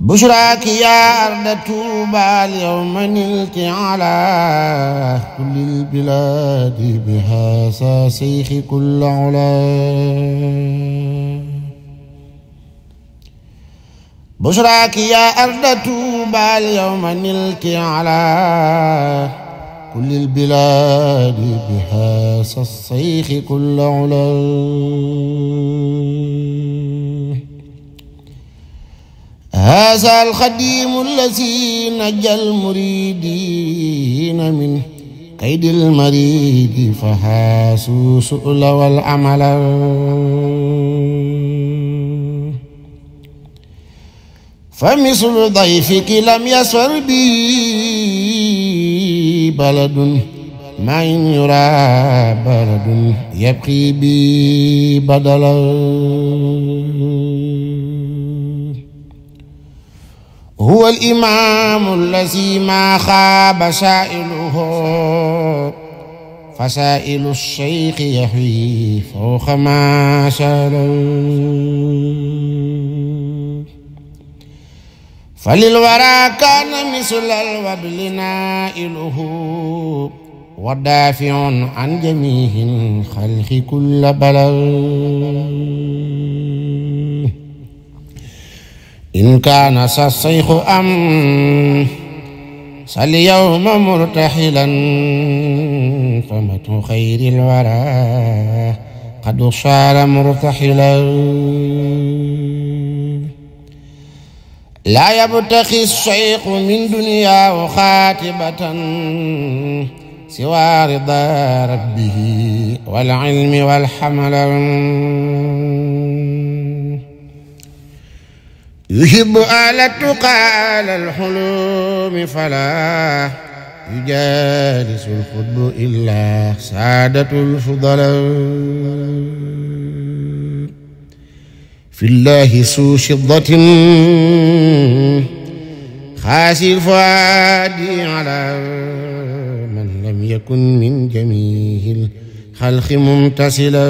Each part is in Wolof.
بشراك يا أرض طوبى اليوم نلت على كل البلاد بهذا سيخ كل علا. بشراك يا أرض طوبى اليوم نلت على كل البلاد بهذا السيخ كل علا. هذا الخديم الذي نجى المريدين من كيد المريد فحاسوا سؤل والعمل. فمثل ضيفك لم يسر بي بلد ما إن يرى بلد يبقي بي بدلا. هو الإمام الذي ما خاب سائله فسائل الشيخ يحوي فوق ما سال. فللورى كان مثل الوبل نائله ودافع عن جميع الخلق كل بلد. إن كان الشيخ أم اليوم مرتحلا فمت خير الورى قد صار مرتحلا. لا يبتغي الشيخ من دنياه خاتبة سوى رضا ربه والعلم والحمل. يحب آل التقى آل الحلوم فلا يجالس الخطب إلا سادة الفضلاء. في الله سو شدة خاسي الفؤاد على من لم يكن من جميع الخلق ممتثلا.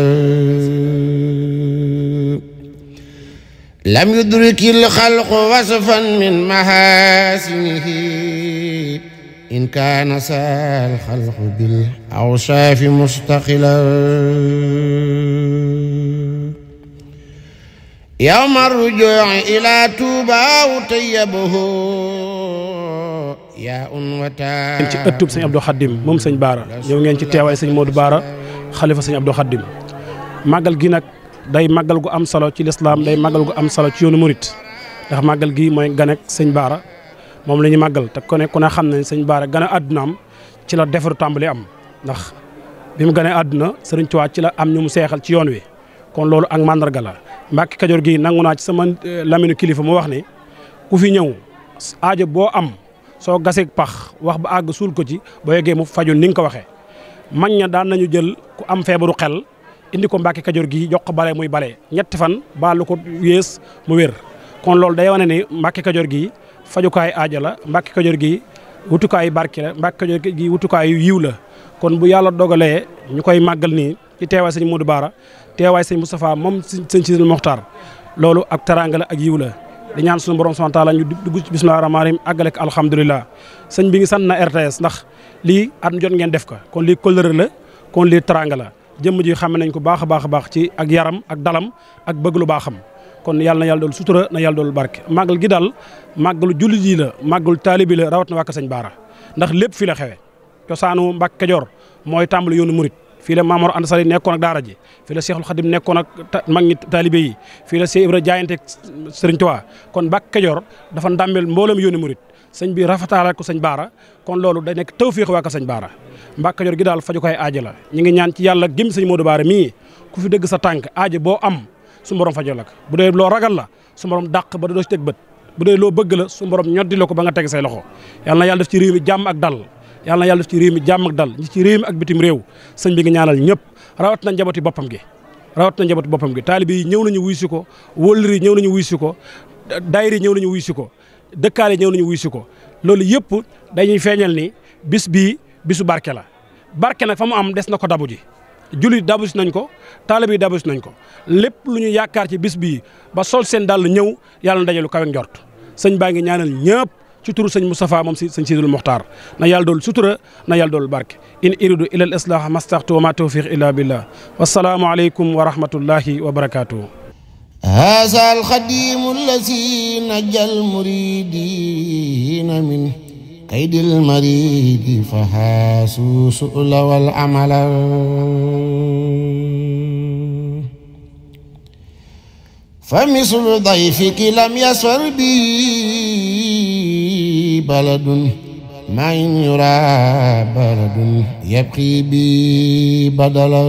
لم يدرك الخلق وصفا من محاسنه إن كان سال الخلق بالأوصاف مستقلا. يوم الرجوع إلى توبى طيبه يا أنوتا. ci ëttub sëñ Abdou Khadim moom sëñ Baara ñëw ngeen ci teewaay sëñ Modou Baara xalifa sëñ Abdou Khadim. màggal gi nag day màggal gu am solo ci lislaam day màggal gu am solo ci yoonu murit ndax màggal gi mooy ganek sëñ Baara moom la ñuy màggal te ku ne xam ne sëñ Baara gane àddunaam ci la defaru tàmbali am ndax bi mu gane àdduna sëriñ Tuubaa ci la am ñu mu seexal ci yoon wi kon loolu ak mandarga la. Mbàkke Kajoor gi nangu naa ci sama laminu kilifa mu wax ne ku fi ñëw aajo boo am soo gasee pax wax ba àgg suul ko ci boo yeggee mu fajul ni nga ko waxee. mag ña daan nañu jël ku am feebaru xel indi ko Mbàkke Kajoor gi jox ko bale muy bale ñetti fan baalu ko yées mu wér kon loolu day wane ni Mbàkke Kajoor gi fajukaay aajo la. Mbàkke Kajoor gi wutukaayu barke la. Mbàkke Kajoor gi wutukaayu yiw la kon bu yàlla dogalee ñu koy màggal nii ci teewaay sëñ Modou Baara teewaay sëñ Moustapha moom sëñ Sidil Mokhtar loolu ak teraanga la ak yiw la di ñaan suñu borom subhanahu wa taala ñu dugg ci bismillahir rahmanir rahim àggale ko alhamdulilah. sëñ bi ngi sant na RTS ndax lii at jot ngeen def ko kon lii kóllëre la kon lii teraanga la jëmm ji xam nañ ko baax a baax ci ak yaram ak dalam ak bëgg lu baaxam kon yàlla na yàlla dool sutura na yàlla dool barke. màggal gi daal màggalu jullit yi la màggalu taalibi la rawat na waa sëñ Baara ndax lépp fii la xewe cosaanu Mbàkke Kajoor mooy tàmbali yoonu murit fii la Maamor Anta Sali nekkoon ak daara ji fii la Seexul Xadim nekkoon ak mag ñi taalibe yi fii la Seex Ibra jaayante ak Sëriñ Tuubaa kon Mbàkke Kajoor dafa ndàmmel mboolem yoonu murit sëñ bi rafetaale ko sëñ Baara kon loolu day nekk tawfeex waa ko sëñ Baara. Mbàkke Kajoor gi daal fajukaay aajo la ñu ngi ñaan ci yàlla gim sëñ Modou Baara mii ku fi dëgg sa tànk aajo boo am su borom fajoo la ko bu dee loo ragal la su borom dàq ba doo ci teg bët bu dee loo bëgg la su borom ñoddi la ko ba nga teg say loxo yàlla na yàlla def ci réew mi jàmm ak dal yàlla na yàlla def ci réew mi jàmm ak dal ñi ci réew mi ak bitim réew sëñ bi nga ñaanal ñëpp rawat na njabooti boppam gi taalibe yi ñëw nañu wuy si ko wóllëri yi ñëw nañu wuy si ko daayira yi ñëw nañu wuy si ko dëkkaale ñëw nañu wuy si ko loolu yëpp dañuy feeñal ni bis bii bisu barke la barke nag fa mu am des na ko dabu ji jullit dabu si nañ ko taalibe yi dabu si nañ ko lépp lu ñu yaakaar ci bis bii ba sol seen dàll ñëw yàlla na dajalu kawe njort sëñ baa ngi ñaanal ñëpp ci turu sëñ Moustapha moom si sëñ Sidul Muxtaar na yàlla dool sutura na yàlla dool barke in iridu ila al islah mastaxtu wa ma tawfiq illa billah wassalaamu aleykum wa rahmatullahi wa barakatuh هذا الخديم الذي نجى المريدين من قيد المريد فحاسوا سؤل والعمل فمثل ضيفك لم يسر بي بلد ما إن يرى بلد يبقي بي بدلا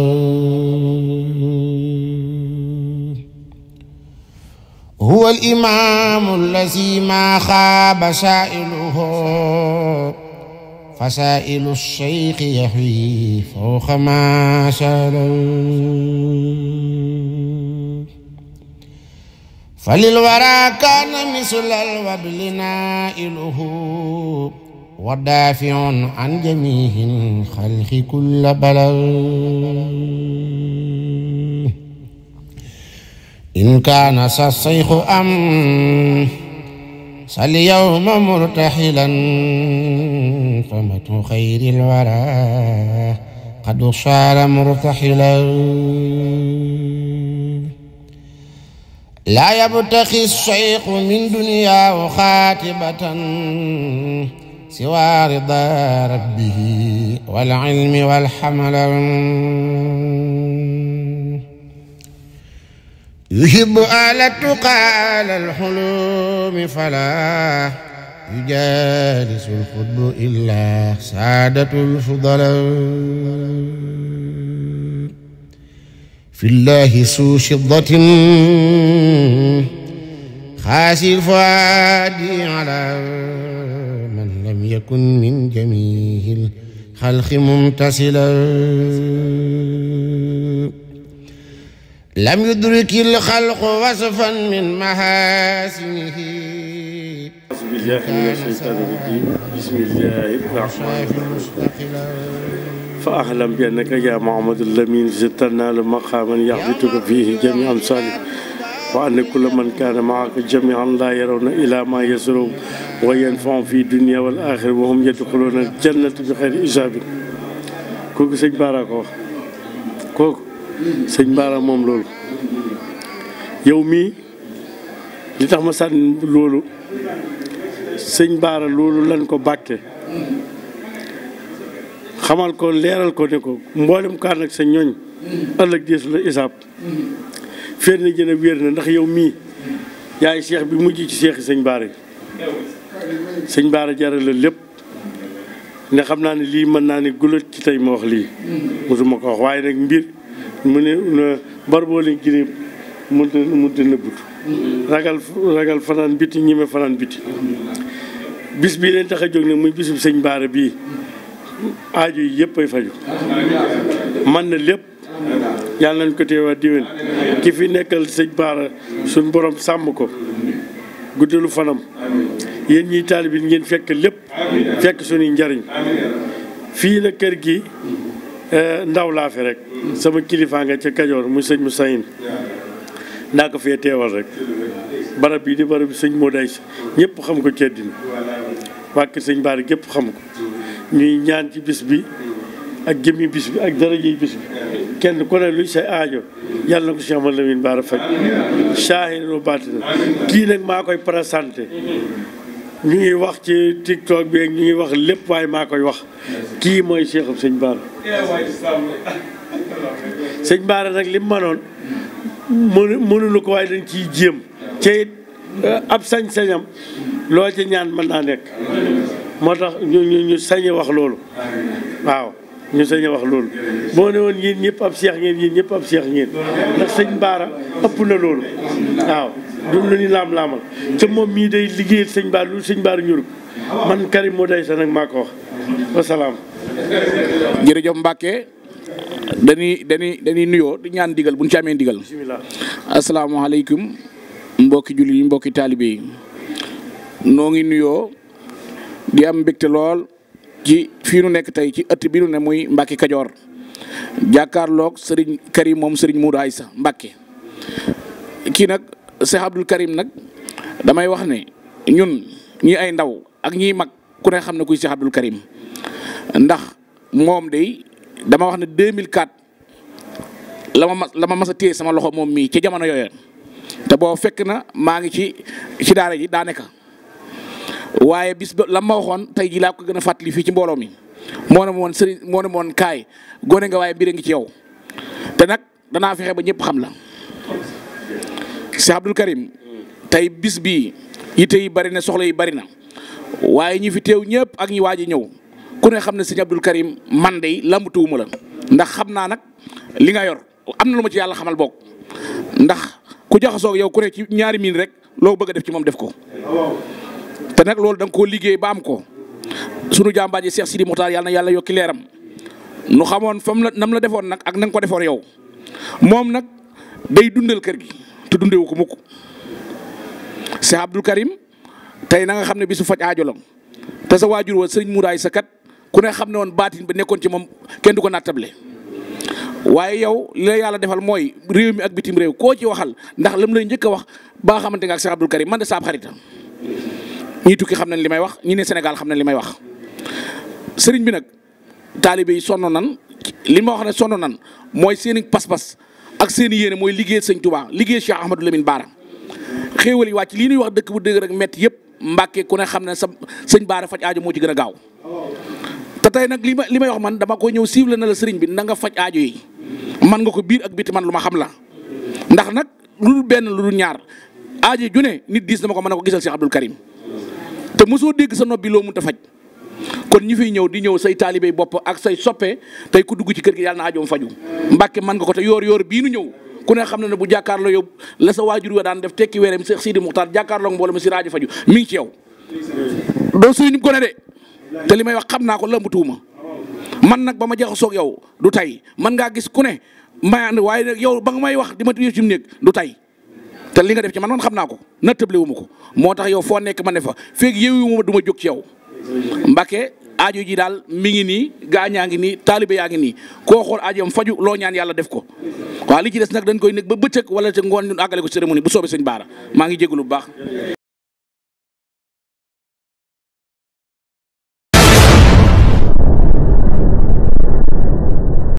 هو الإمام الذي ما خاب سائله فسائل الشيخ يحوي فوق ما سال فللورى كان مثل الوبل نائله ودافع عن جميع الخلق كل بلد إن كان الشيخ أم فاليوم مرتحلا فمت خير الورى قد صار مرتحلا لا يبتغي الشيخ من دنيا خاتبة سوى رضا ربه والعلم والحمل يحب آل التقى آل الحلوم فلا يجالس الخطب إلا سادة الفضلاء في الله سو شضة خاسي الفؤاد على من لم يكن من جميع الخلق ممتثلا لم يدرك الخلق وصفا من محاسنه أعوذ بالله من الشيطان الرجيم بسم الله الرحمن الرحيم فأعلم بأنك يا محمد الأمين ستنال مقاما يحبطك فيه جميع أمثالك وأن كل من كان معك جميعا لا يرون إلى ما يسرهم وينفعهم في الدنيا والآخرة وهم يدخلون الجنة بخير حساب كوكو سيج بارا كوكو sëñ Bara moom loolu yow mii li tax ma sànni loolu sëñ Bara loolu lan ko bàkke xamal ko leeral ko ne ko mboolem kaan ak sa ñooñ ëllëg dees la isaab féer na jën a wéer na ndax yow mii yaay seex bi mujj ci seexi sëñ Bara yi sëñ Bara jaral la lépp ne xam naa ne lii mën naa ne gulat ci tey ma wax lii mosuma ko wax waaye nag mbir mu ne barboole gine munte nëbbutu ragal fanaan biti ñime fanaan biti bis bii leen tax a jóg nag muy bisub sëñ Bara bii aajo yi yëpp ay faju man na lépp yàlla nañ ko teewaat diwén ki fi nekkal sëñ Bara suñ borom sàmm ko guddalu fanam yéen ñiy taalib yi ngeen fekk lépp fekk suñuy njariñ fii na kër gi ndaw laa fi rek sama kilifaa nga ca Kajoor muy sëñ mu sayin ndaa ko fee teewal rek barab bi di barab bi sëñ moo day si ñëpp xam ko ci àddina waa kër sëñ Bara gépp xam ko ñuy ñaan ci bis bi ak jëmmi bis bi ak darajey bis bi kenn ku ne luy say aajo yàlla na ko Cheikh Mouhamadou Lamine Bara faj saahiran wa baatinan kii nag maa koy présenté ñu ngi wax ci TikTok bi ak ñu ngi wax lépp waaye maa koy wax kii mooy Cheikhub sëñ Bara sëñ Bara nag li mu mënoon mënuñu ko waaye dañ ciy jéem ca it ab sañ-sañam loo ci ñaan mën naa nekk moo tax ñu sañ a wax loolu waaw ñu sañ a wax loolu boo ne woon yéen ñëpp ab seex ngeen yéen ñëpp ab seex ngeen ndax sëñ Bara ëpp na loolu waaw dum la ni laam-laamal ca moom mii day liggéeyal sëñ Bara lu sëñ Bara ñurug man Karim moo day sa nag maa ko wax wasalaam. jërëjëf Mbacke dañuy nuyoo di ñaan digal bu ñu ci amee digal. bisimilah. asalaamaaleykum mbokki jullit yi mbokki taalibe yi noo ngi nuyoo di am mbégte lool ci fii nu nekk tey ci ëtt bi nu ne muy Mbacke Kajoor jàkkaarloog Serigne Karim moom Serigne Modou Aïssa Mbacke kii nag Cheikh Abdoul Karim nag damay wax ne ñun ñi ay ndaw ak ñiy mag ku ne xam ne kuy Cheikh Abdoul Karim ndax moom day dama wax ne 2004 la ma mas a téye sama loxo moom mii ci jamono yooyu te boo fekk na maa ngi ci daara ji daanaka waaye bis ba la ma waxoon tey jii laa ko gën a fàttali fii ci mbooloo mi moo ne moon sëriñ moo ne moon kaay gone nga waaye mbir a ngi ci yow te nag danaa fexe ba ñëpp xam la Cheikh Abdoul Karim tey bis bii yitte yi bari na soxla yi bari na waaye ñi fi teew ñëpp ak ñi waaj a ñëw ku ne xam ne sëñ Abdoul Karim man de lambatuwuma la ndax xam naa nag li nga yor am na lu ma ci yàlla xamal bokk ndax ku jaxasoo yow ku ne ci ñaari miin rek loo bëgg a def ci moom def ko te nag loolu da nga koo liggéey ba am ko sunu jàmbaar ji Cheikh Sidi Mokhtar yàlla na yàlla yokki leeram nu xamoon fam la nam la defoon nag ak na nga ko defoon yow moom nag day dundal kër gi te dundewu ko mukk Cheikh Abdoul Karim tey na nga xam ne bisu faj aajo la te sa waajur wa sëriñ Mouraay sa kat ku ne xam ne woon baatin ba nekkoon ci moom kenn du ko nattable waaye yow li la yàlla defal mooy réew mi ak bitim réew koo ci waxal ndax lam lay njëkk a wax ba xamante nga ak Cheikh Abdoul Karim man de saab xarita ñii tukki xam nañ li may wax ñi ne Sénégal xam nañ li may wax sëriñ bi nag taalibe yi sonn nan li ma wax ne sonn nan mooy seeni pas-pas ak seeni yéene mooy liggéey sëñ Touba liggéey Cheikh Ahmadou Lamine Bara xéewal yi wàcc lii ñuy wax dëkk bu dëgg rek métti yëpp Mbàkke ku ne xam ne sa sëñ Bara faj aajo moo ci gën a gaaw te tey nag li may wax man dama ko ñëw ciblé na la sëriñ bi na nga faj aajo yi man nga ko biir ak biti man lu ma xam la ndax nag lu dul benn lu dul ñaar aajo ju ne nit diis dama ko mën a ko gisal Cheikh Abdoul Karim te mosoo dégg sa noppi loo mënut a faj kon ñi fiy ñëw di ñëw say taalibey bopp ak say soppe tey ku dugg ci kër gi yàlla na aajoom faju Mbàkke man nga ko te yoor bii nu ñëw ku ne xam na ne bu jàkkaarloo yow la sa waajur wa daan def tekki weeram Cheikh Sidi Mokhtar jàkkaarloo mbooloo ma si rajo faju mi ngi ci yow doo suñu gone de te li may wax xam naa ko lambatuuma man nag ba ma jaxasoog yow du tey man ngaa gis ku ne mayand waaye nag yow ba nga may wax di ma tuye ci mu nekk du tey te li nga def ci man xam naa ko na tëble wu ma ko moo tax yow foo nekk ma ne fa feeg yeewu ma du ma jóg ci yow Mbàkke aajo ji daal mi ngi nii gaañaa ngi nii taalibe yaa ngi nii koo xool aajoom faju loo ñaan yàlla def ko waaw li ci des nag dañ koy nekk ba bëccëg wala ca ngoon ñun àggale ko cérémonie bu soobee sëñ Bara maa ngi jégalu bu baax